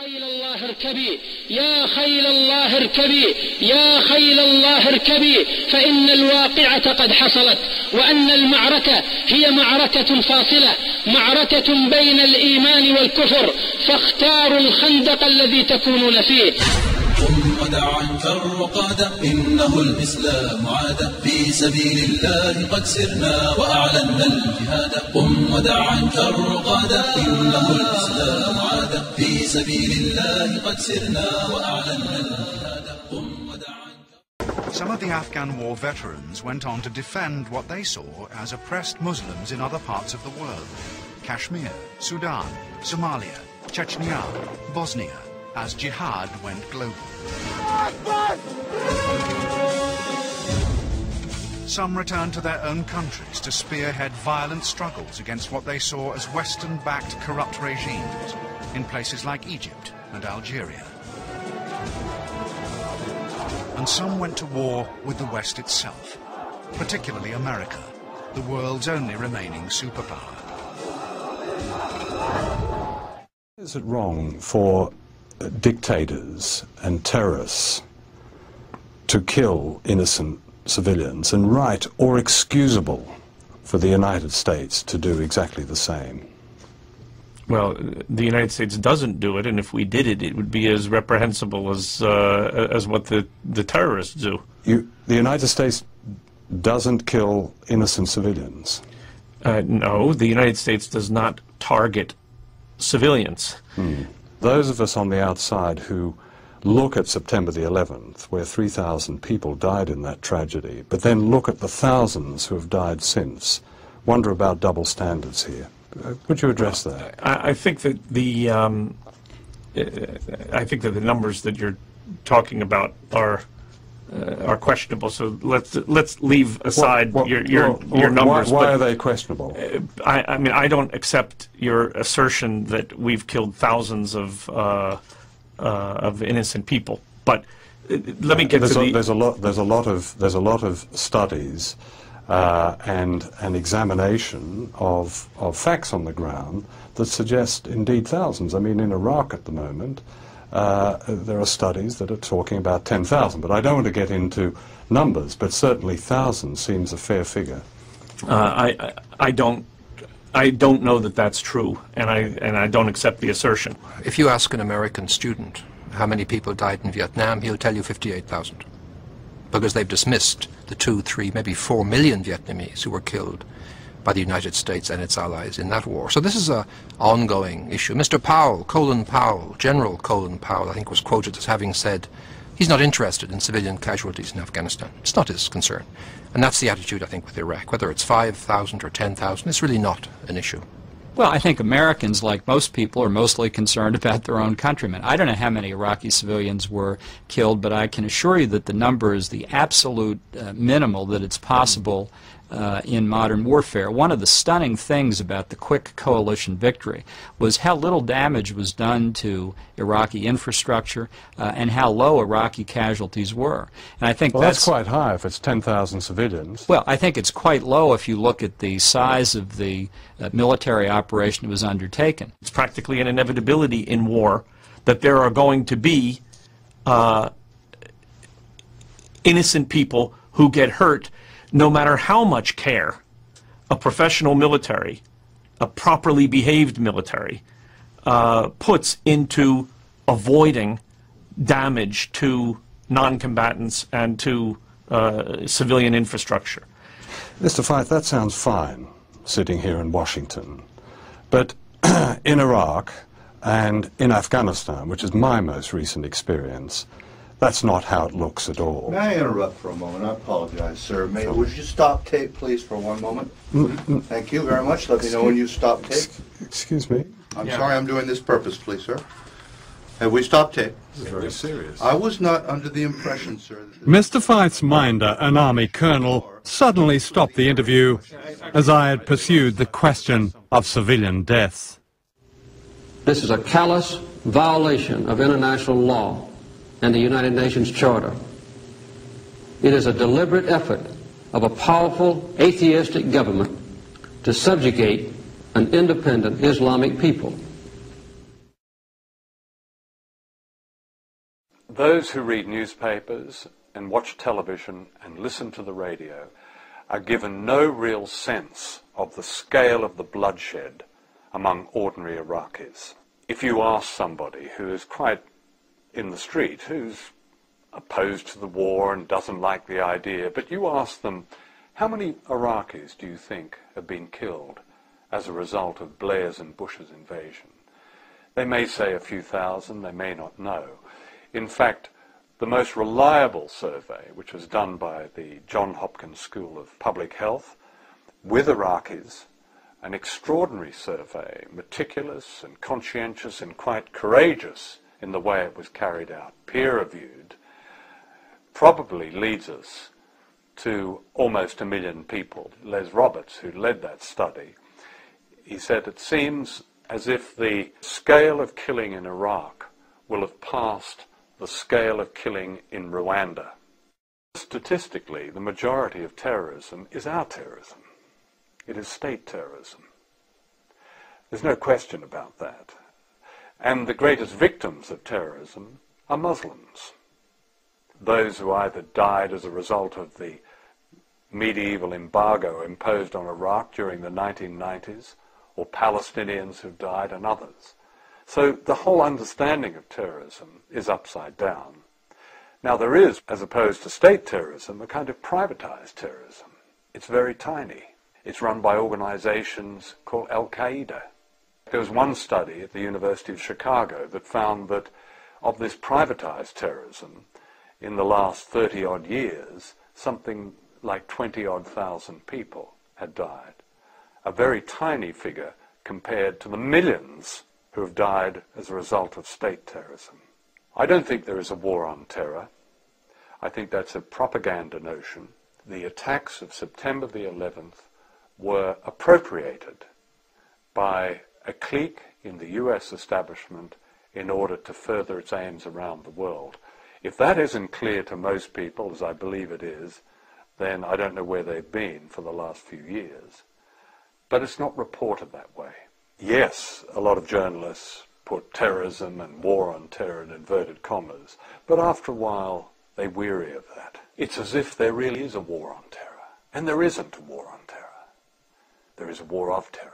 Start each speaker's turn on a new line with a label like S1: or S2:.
S1: خيل الله اركبي يا خيل الله اركبي يا خيل الله اركبي فإن الواقعة قد حصلت، وأن المعركة هي معركة فاصلة، معركة بين الإيمان والكفر، فاختاروا الخندق الذي تكونون فيه.
S2: قم ودع عنك الرقاد إنه الإسلام عاد في سبيل الله قد سرنا وأعلنا الجهاد. قم ودع عنك الرقاد إنه الإسلام عاد في سبيل الله قد سرنا وأعلنا الجهاد. قم ودع عنك.
S3: Some of the Afghan war veterans went on to defend what they saw as oppressed Muslims in other parts of the world: Kashmir, Sudan, Somalia, Chechnya, Bosnia, as jihad went global. Some returned to their own countries to spearhead violent struggles against what they saw as Western-backed corrupt regimes in places like Egypt and Algeria. And some went to war with the West itself, particularly America, the world's only remaining superpower.
S4: Is it wrong for dictators and terrorists to kill innocent civilians, and right or excusable for the United States to do exactly the same?
S5: Well, the United States doesn't do it, and if we did it, it would be as reprehensible as what the terrorists do.
S4: The United States doesn't kill innocent civilians?
S5: No, the United States does not target civilians.
S4: Those of us on the outside who look at September the 11th, where 3,000 people died in that tragedy, but then look at the thousands who have died since, wonder about double standards here. Would you address that?
S5: I think that the numbers that you're talking about are questionable. So let's leave aside your numbers.
S4: Why are they questionable?
S5: I mean, I don't accept your assertion that we've killed thousands of innocent people. But let me get to the.
S4: There's a lot of studies and an examination of facts on the ground that suggest indeed thousands. I mean, in Iraq at the moment, there are studies that are talking about 10,000, but I don't want to get into numbers, but certainly thousands seems a fair figure.
S5: I don't know that that's true, and I don't accept the assertion.
S6: If you ask an American student how many people died in Vietnam, he'll tell you 58,000, because they've dismissed the 2, 3, maybe 4 million Vietnamese who were killed by the United States and its allies in that war. So this is an ongoing issue. Mr. Powell, Colin Powell, General Colin Powell, I think, was quoted as having said he's not interested in civilian casualties in Afghanistan. It's not his concern. And that's the attitude, I think, with Iraq. Whether it's 5,000 or 10,000, it's really not an issue.
S7: Well, I think Americans, like most people, are mostly concerned about their own countrymen. I don't know how many Iraqi civilians were killed, but I can assure you that the number is the absolute minimal that it's possible in modern warfare. One of the stunning things about the quick coalition victory was how little damage was done to Iraqi infrastructure and how low Iraqi casualties were. And I think
S4: that's quite high if it's 10,000 civilians.
S7: Well, I think it's quite low if you look at the size of the military operation that was undertaken.
S5: It's practically an inevitability in war that there are going to be innocent people who get hurt, no matter how much care a professional military, a properly behaved military, puts into avoiding damage to non-combatants and to civilian infrastructure.
S4: Mr. Fife, that sounds fine, sitting here in Washington. But in Iraq and in Afghanistan, which is my most recent experience, that's not how it looks at all.
S8: May I interrupt for a moment? I apologize, sir. Would you stop tape, please, for one moment? Thank you very much. Let me know when you stop tape.
S4: Excuse me?
S8: I'm sorry I'm doing this purposefully, sir. Have we stopped tape?
S4: This is very serious.
S8: I was not under the impression, sir.
S9: Mr. Fife's minder, an Army colonel, suddenly stopped the interview as I had pursued the question of civilian deaths.
S10: This is a callous violation of international law and the United Nations Charter. It is a deliberate effort of a powerful atheistic government to subjugate an independent Islamic people.
S4: those who read newspapers and watch television and listen to the radio are given no real sense of the scale of the bloodshed among ordinary Iraqis. If you ask somebody who is quite in the street, who's opposed to the war and doesn't like the idea, but you ask them, how many Iraqis do you think have been killed as a result of Blair's and Bush's invasion? They may say a few thousand, they may not know. In fact, the most reliable survey, which was done by the Johns Hopkins School of Public Health with Iraqis, an extraordinary survey, meticulous and conscientious and quite courageous in the way it was carried out, peer-reviewed, probably leads us to almost 1 million people. Les Roberts, who led that study, he said it seems as if the scale of killing in Iraq will have passed the scale of killing in Rwanda. Statistically, the majority of terrorism is our terrorism. It is state terrorism. There's no question about that. And the greatest victims of terrorism are Muslims. Those who either died as a result of the medieval embargo imposed on Iraq during the 1990s, or Palestinians who've died, and others. So the whole understanding of terrorism is upside down. Now there is, as opposed to state terrorism, a kind of privatized terrorism. It's very tiny. It's run by organizations called Al-Qaeda. There was one study at the University of Chicago that found that of this privatized terrorism, in the last 30-odd years, something like 20-odd thousand people had died. A very tiny figure compared to the millions who have died as a result of state terrorism. I don't think there is a war on terror. I think that's a propaganda notion. The attacks of September the 11th were appropriated by a clique in the US establishment in order to further its aims around the world. If that isn't clear to most people, as I believe it is, then I don't know where they've been for the last few years. But it's not reported that way. Yes, a lot of journalists put terrorism and war on terror in inverted commas, but after a while they weary of that. It's as if there really is a war on terror, and there isn't a war on terror. There is a war of terror.